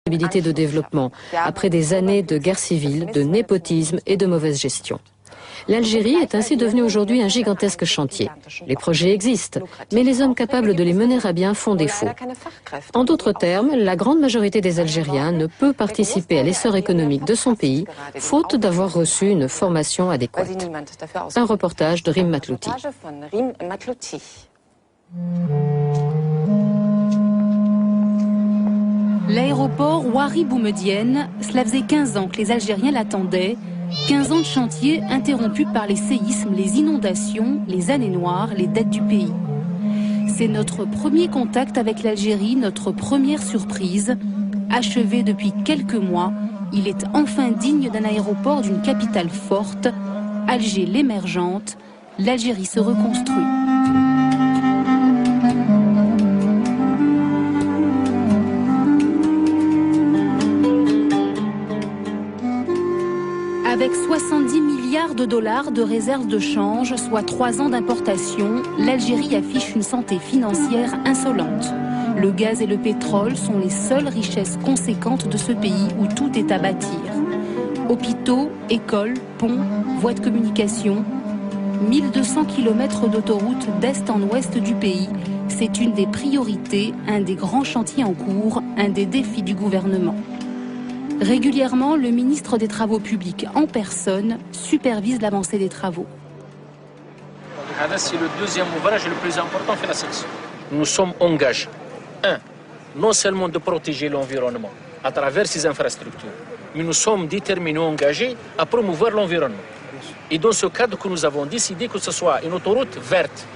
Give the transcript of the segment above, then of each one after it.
de développement, après des années de guerre civile, de népotisme et de mauvaise gestion. L'Algérie est ainsi devenue aujourd'hui un gigantesque chantier. Les projets existent, mais les hommes capables de les mener à bien font défaut. En d'autres termes, la grande majorité des Algériens ne peut participer à l'essor économique de son pays, faute d'avoir reçu une formation adéquate. Un reportage de Rim Matlouti. L'aéroport Ouari Boumedienne, cela faisait 15 ans que les Algériens l'attendaient. 15 ans de chantier interrompus par les séismes, les inondations, les années noires, les dettes du pays. C'est notre premier contact avec l'Algérie, notre première surprise. Achevé depuis quelques mois, il est enfin digne d'un aéroport d'une capitale forte. Alger l'émergente, l'Algérie se reconstruit. Avec 70 milliards de dollars de réserves de change, soit 3 ans d'importation, l'Algérie affiche une santé financière insolente. Le gaz et le pétrole sont les seules richesses conséquentes de ce pays où tout est à bâtir. Hôpitaux, écoles, ponts, voies de communication. 1200 km d'autoroutes d'est en ouest du pays. C'est une des priorités, un des grands chantiers en cours, un des défis du gouvernement. Régulièrement, le ministre des Travaux publics en personne supervise l'avancée des travaux. C'est le deuxième ouvrage le plus important de la section. Nous sommes engagés, non seulement de protéger l'environnement à travers ces infrastructures, mais nous sommes déterminés, engagés à promouvoir l'environnement. Et dans ce cadre que nous avons décidé que ce soit une autoroute verte.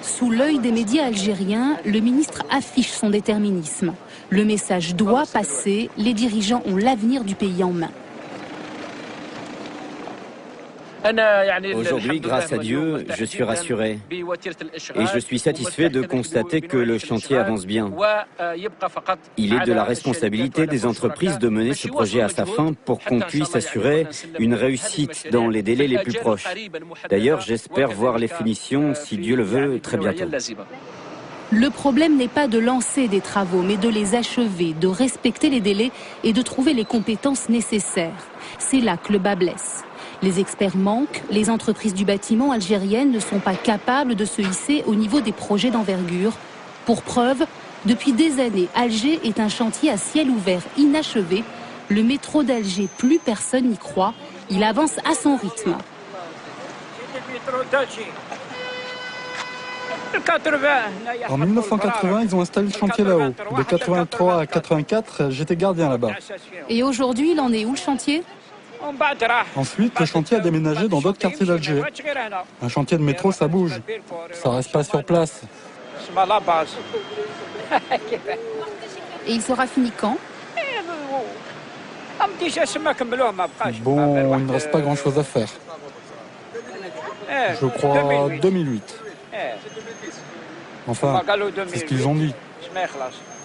Sous l'œil des médias algériens, le ministre affiche son déterminisme. Le message doit passer, les dirigeants ont l'avenir du pays en main. Aujourd'hui, grâce à Dieu, je suis rassuré et je suis satisfait de constater que le chantier avance bien. Il est de la responsabilité des entreprises de mener ce projet à sa fin pour qu'on puisse assurer une réussite dans les délais les plus proches. D'ailleurs, j'espère voir les finitions, si Dieu le veut, très bientôt. Le problème n'est pas de lancer des travaux, mais de les achever, de respecter les délais et de trouver les compétences nécessaires. C'est là que le bât blesse. Les experts manquent, les entreprises du bâtiment algériennes ne sont pas capables de se hisser au niveau des projets d'envergure. Pour preuve, depuis des années, Alger est un chantier à ciel ouvert inachevé. Le métro d'Alger, plus personne n'y croit. Il avance à son rythme. En 1980, ils ont installé le chantier là-haut. De 83 à 84, j'étais gardien là-bas. Et aujourd'hui, il en est où le chantier ? Ensuite, le chantier a déménagé dans d'autres quartiers d'Alger. Un chantier de métro, ça bouge. Ça reste pas sur place. Et il sera fini quand ? Bon, il ne reste pas grand-chose à faire. Je crois 2008. Enfin, c'est ce qu'ils ont dit.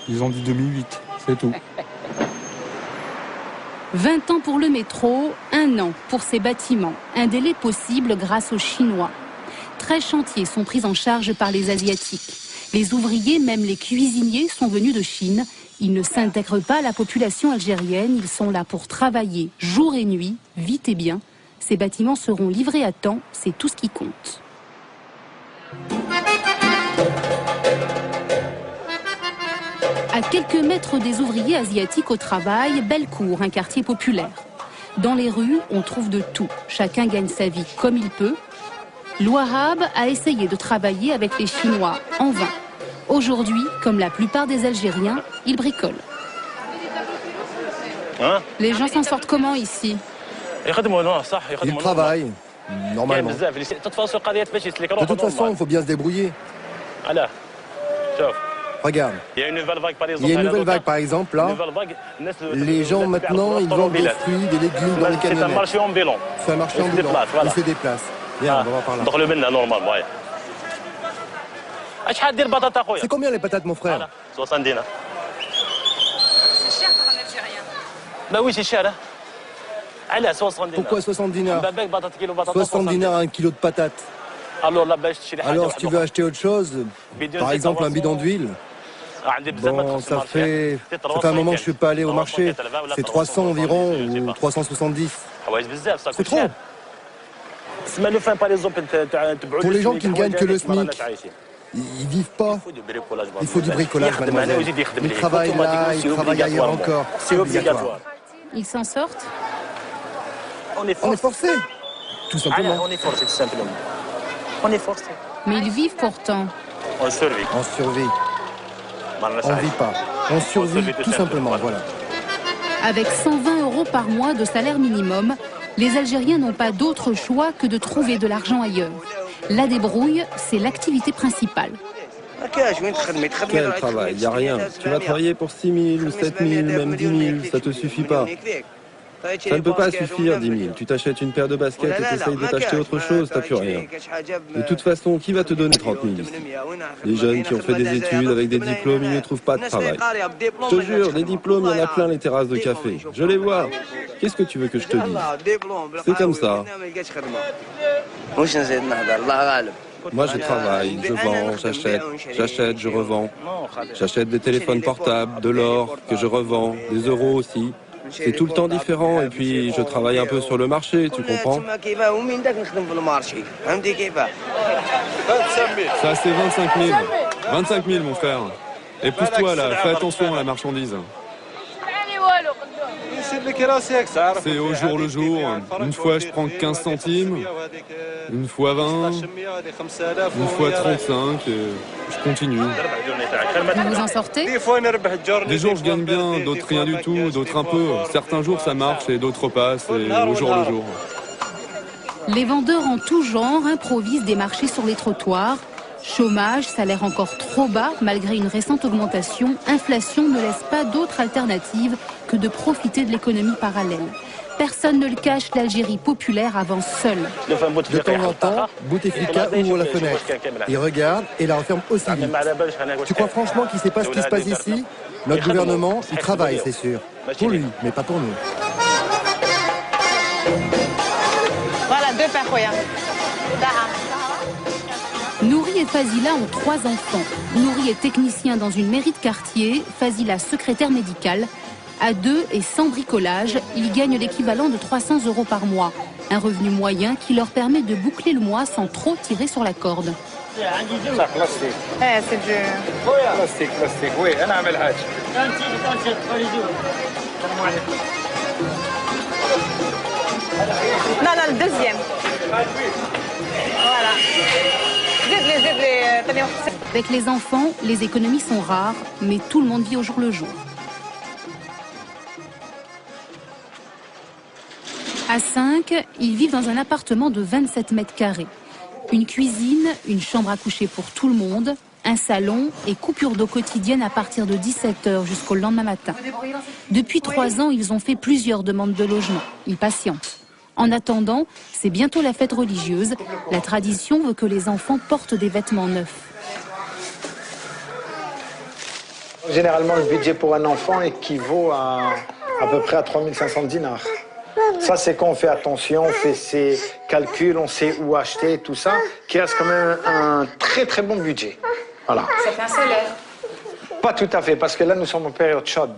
Ils ont dit 2008, c'est tout. 20 ans pour le métro, 1 an pour ces bâtiments. Un délai possible grâce aux Chinois. 13 chantiers sont pris en charge par les Asiatiques. Les ouvriers, même les cuisiniers, sont venus de Chine. Ils ne s'intègrent pas à la population algérienne. Ils sont là pour travailler jour et nuit, vite et bien. Ces bâtiments seront livrés à temps. C'est tout ce qui compte. À quelques mètres des ouvriers asiatiques au travail, Bellecour, un quartier populaire. Dans les rues, on trouve de tout. Chacun gagne sa vie comme il peut. L'Ouahab a essayé de travailler avec les Chinois en vain. Aujourd'hui, comme la plupart des Algériens, il bricole. Les gens s'en sortent comment ici? Ils travaillent, normalement. De toute façon, il faut bien se débrouiller. Regarde, il y a une nouvelle vague par exemple là. Les gens maintenant, ils vendent des fruits, des légumes dans les camionnettes. C'est un marché ambulant. C'est un marché ambulant, ils se déplacent. Viens, on va voir par là. C'est combien les patates mon frère? 70. C'est cher pour un Algérien. Bah oui, c'est cher. Pourquoi 70 dinars? 70 dinars un kilo de patates. Alors si tu veux acheter autre chose, par exemple un bidon d'huile, Bon, ça fait un moment que je ne suis pas allé au marché. C'est 300 environ, ou 370. C'est trop. Pour les gens qui ne gagnent que le SMIC, ils vivent pas. Il faut du bricolage, mademoiselle. Ils travaillent là, ils travaillent ailleurs encore. C'est obligatoire. Ils s'en sortent? On est forcé, tout simplement. On est forcé, tout simplement. On est forcé. Mais ils vivent pourtant. On survit. On survit. On ne vit pas. On survit tout simplement, voilà. Avec 120 € par mois de salaire minimum, les Algériens n'ont pas d'autre choix que de trouver de l'argent ailleurs. La débrouille, c'est l'activité principale. Quel travail? Il n'y a rien. Tu vas travailler pour 6 000 ou 7 000, même 10 000, ça ne te suffit pas. Ça ne peut pas suffire, 10 000. Tu t'achètes une paire de baskets et tu essayes de t'acheter autre chose, t'as plus rien. De toute façon, qui va te donner 30 000 ici? Les jeunes qui ont fait des études avec des diplômes, ils ne trouvent pas de travail. Je te jure, des diplômes, il y en a plein les terrasses de café. Je les vois. Qu'est-ce que tu veux que je te dise? C'est comme ça. Moi, je travaille, je vends, j'achète, je revends. J'achète des téléphones portables, de l'or, que je revends, des euros aussi. C'est tout le temps différent et puis je travaille un peu sur le marché, tu comprends? Ça, c'est 25 000. 25 000, mon frère. Et pousse-toi là, fais attention à la marchandise. C'est au jour le jour. Une fois, je prends 15 centimes. Une fois 20. Une fois 35. Et je continue. Vous vous en sortez? Des jours, je gagne bien, d'autres rien du tout, d'autres un peu. Certains jours, ça marche et d'autres passent. Et au jour le jour. Les vendeurs en tout genre improvisent des marchés sur les trottoirs. Chômage, salaire encore trop bas malgré une récente augmentation, inflation ne laisse pas d'autre alternative que de profiter de l'économie parallèle. Personne ne le cache, l'Algérie populaire avance seule. De temps en temps, Bouteflika ouvre la fenêtre. Il regarde et la referme aussi vite. Tu crois franchement qu'il ne sait pas ce qui se passe ici? Notre gouvernement, il travaille, c'est sûr. Pour lui, mais pas pour nous. Voilà, 2 pakoya. Nouri et Fazila ont 3 enfants. Nouri est technicien dans une mairie de quartier, Fazila secrétaire médicale. À 2 et sans bricolage, ils gagnent l'équivalent de 300 € par mois. Un revenu moyen qui leur permet de boucler le mois sans trop tirer sur la corde. C'est du... plastique, oui, Non, le deuxième. Voilà. Avec les enfants, les économies sont rares, mais tout le monde vit au jour le jour. À 5, ils vivent dans un appartement de 27 mètres carrés. Une cuisine, une chambre à coucher pour tout le monde, un salon et coupure d'eau quotidienne à partir de 17 h jusqu'au lendemain matin. Depuis 3 ans, ils ont fait plusieurs demandes de logement. Ils patientent. En attendant, c'est bientôt la fête religieuse. La tradition veut que les enfants portent des vêtements neufs. Généralement, le budget pour un enfant équivaut à peu près à 3500 dinars. Ça, c'est quand on fait attention, on fait ses calculs, on sait où acheter, tout ça, qui reste quand même un très très bon budget. Voilà. Ça fait un salaire? Pas tout à fait, parce que là, nous sommes en période chaude.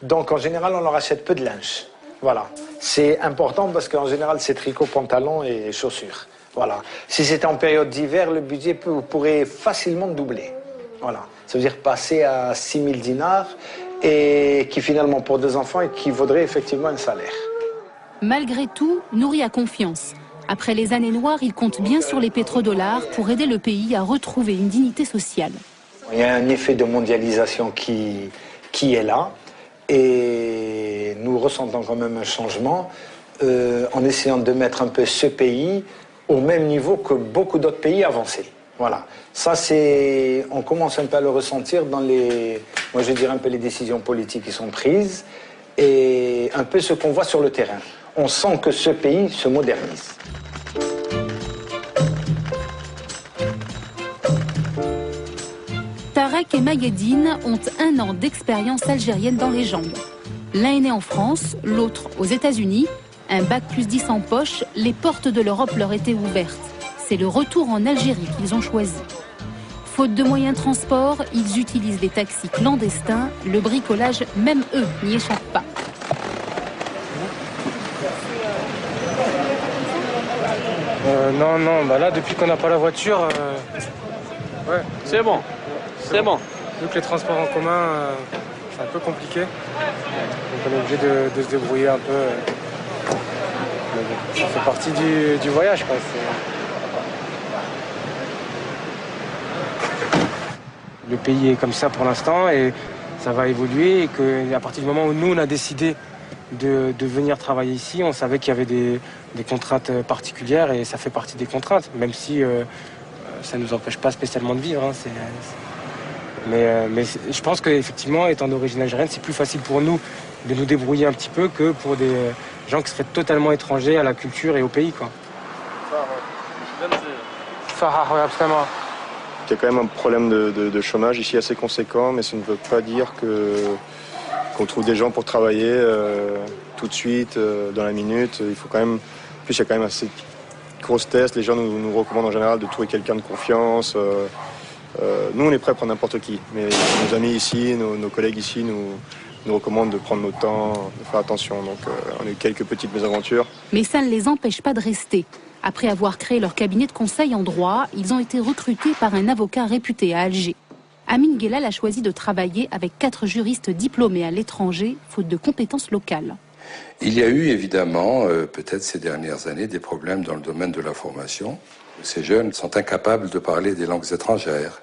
Donc, en général, on leur achète peu de linge. Voilà. C'est important parce qu'en général, c'est tricot, pantalon et chaussures. Voilà. Si c'était en période d'hiver, le budget pourrait facilement doubler. Voilà. Ça veut dire passer à 6000 dinars et qui finalement, pour 2 enfants, équivaudrait effectivement un salaire. Malgré tout, Nouri a confiance. Après les années noires, il compte bien sur les pétrodollars pour aider le pays à retrouver une dignité sociale. Il y a un effet de mondialisation qui est là. Et nous ressentons quand même un changement en essayant de mettre un peu ce pays au même niveau que beaucoup d'autres pays avancés. Voilà. Ça, c'est... On commence un peu à le ressentir dans les... Moi, je dirais un peu les décisions politiques qui sont prises et un peu ce qu'on voit sur le terrain. On sent que ce pays se modernise. Tarek et Mayedine ont 1 an d'expérience algérienne dans les jambes. L'un est né en France, l'autre aux États-Unis. Un bac+10 en poche, les portes de l'Europe leur étaient ouvertes. C'est le retour en Algérie qu'ils ont choisi. Faute de moyens de transport, ils utilisent les taxis clandestins. Le bricolage, même eux, n'y échappent pas. Non, bah là, depuis qu'on n'a pas la voiture, ouais. C'est bon, c'est bon. Vu que les transports en commun, c'est un peu compliqué. Donc on est obligé de se débrouiller un peu. Mais bon, ça fait partie du voyage, quoi. Le pays est comme ça pour l'instant et ça va évoluer. Et qu'à partir du moment où nous, on a décidé de venir travailler ici, on savait qu'il y avait des contraintes particulières et ça fait partie des contraintes, même si ça ne nous empêche pas spécialement de vivre. Hein, mais je pense qu'effectivement, étant d'origine algérienne, c'est plus facile pour nous de nous débrouiller un petit peu que pour des gens qui seraient totalement étrangers à la culture et au pays, quoi. Il y a quand même un problème de chômage ici assez conséquent, mais ça ne veut pas dire qu'on trouve des gens pour travailler tout de suite, dans la minute. Il faut quand même, en plus, il y a quand même assez de grosses tests. Les gens nous recommandent en général de trouver quelqu'un de confiance. Nous, on est prêts à prendre n'importe qui, mais nos amis ici, nos collègues ici nous recommandent de prendre notre temps, de faire attention. Donc, on a eu quelques petites mésaventures. Mais ça ne les empêche pas de rester. Après avoir créé leur cabinet de conseil en droit, ils ont été recrutés par un avocat réputé à Alger. Amine Guellal a choisi de travailler avec 4 juristes diplômés à l'étranger, faute de compétences locales. Il y a eu évidemment, peut-être ces dernières années, des problèmes dans le domaine de la formation. Ces jeunes sont incapables de parler des langues étrangères.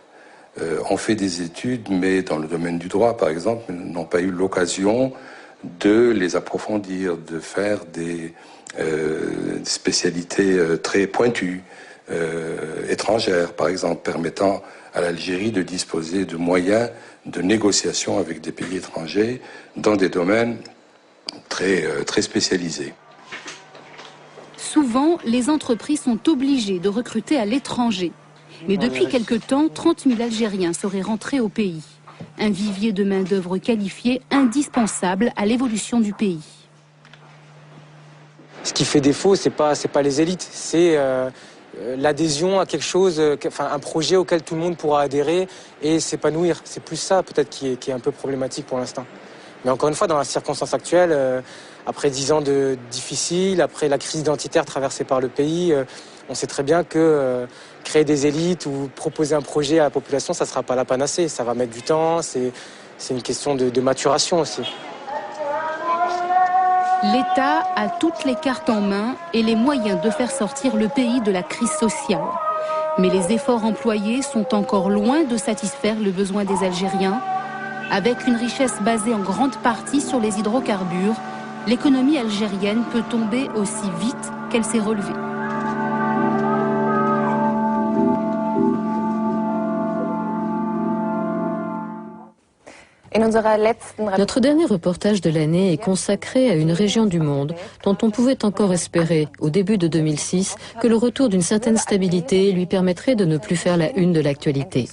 Ont fait des études, mais dans le domaine du droit, par exemple, n'ont pas eu l'occasion de les approfondir, de faire des spécialités très pointues, étrangères, par exemple, permettant à l'Algérie de disposer de moyens de négociation avec des pays étrangers dans des domaines très spécialisés. Souvent, les entreprises sont obligées de recruter à l'étranger. Mais depuis quelque temps, 30 000 Algériens seraient rentrés au pays. Un vivier de main-d'œuvre qualifiée indispensable à l'évolution du pays. Ce qui fait défaut, c'est pas les élites, c'est l'adhésion à quelque chose, un projet auquel tout le monde pourra adhérer et s'épanouir. C'est plus ça peut-être qui est un peu problématique pour l'instant. Mais encore une fois, dans la circonstance actuelle, après 10 ans de difficiles, après la crise identitaire traversée par le pays, on sait très bien que créer des élites ou proposer un projet à la population, ça ne sera pas la panacée. Ça va mettre du temps, c'est une question de maturation aussi. L'État a toutes les cartes en main et les moyens de faire sortir le pays de la crise sociale. Mais les efforts employés sont encore loin de satisfaire le besoin des Algériens. Avec une richesse basée en grande partie sur les hydrocarbures, l'économie algérienne peut tomber aussi vite qu'elle s'est relevée. Notre dernier reportage de l'année est consacré à une région du monde dont on pouvait encore espérer, au début de 2006, que le retour d'une certaine stabilité lui permettrait de ne plus faire la une de l'actualité.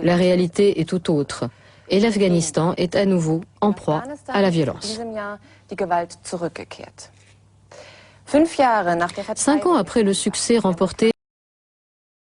La réalité est tout autre, et l'Afghanistan est à nouveau en proie à la violence. 5 ans après le succès remporté